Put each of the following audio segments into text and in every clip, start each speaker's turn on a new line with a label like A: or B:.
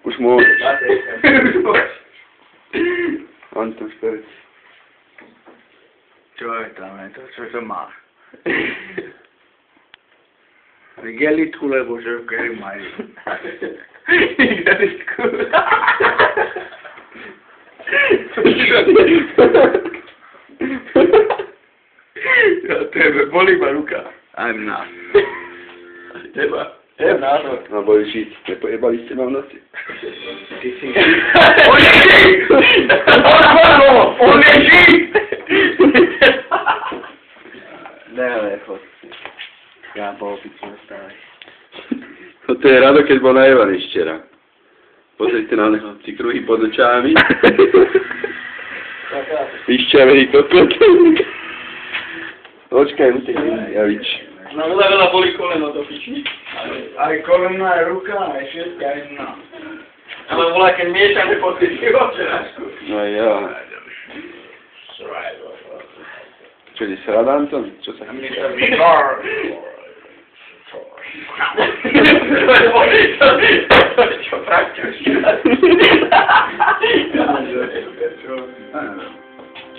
A: Už môžeš.
B: Už môžeš.
A: Anton, povedz.
B: Čo je tam, čo to má? Igelitku, lebo ževkery majú. Igelitku. Ja tebe, bolí ma ruka. Aj mňa. Teba. Teba.
A: No boli žiť. Nepojebali ste ma v noci.
B: Ty si... On je žiť! On je žiť! Ne, chod. Ja bol picu stále.
A: No to je rado, keď bol najevaný včera. Pozrite na neho, si kruhy pod očami. Vyšťavený kokot. Očkaj, utekni, Javič.
B: No veľa boli koleno do piči. Aj koleno, aj ruka, aj všetko, aj dno. Ale volá, keď miešame pocity včerajšku.
A: No ja. Čo, ti srada, Anton? Čo sa chce?
B: Čo praktiš?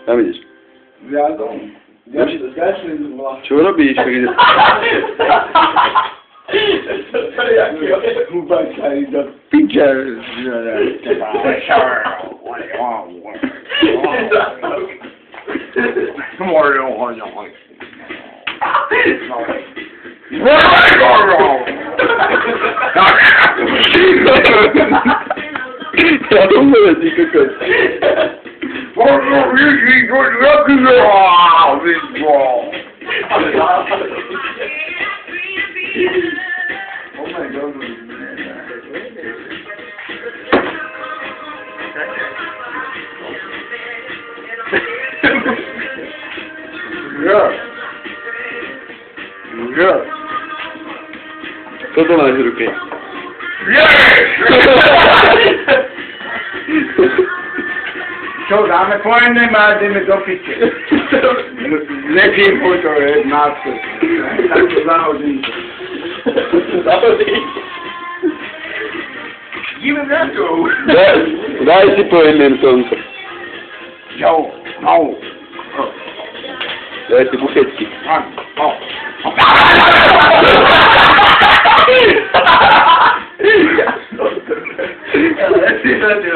A: Tam ideš.
B: Ja dom.
A: Čo robíš?
B: Húbačka do piče.
A: Ja domnule si kokot. Co to máš v ruke?
B: Čo, dáme pojené a ideme do piče. Lepím po to, je náce. Tak to zahodím.
A: Zahodím?
B: Ideme na to.
A: Daj si pojené slnko.
B: Jo, no.
A: Daj si buchetky.
B: Ja si na to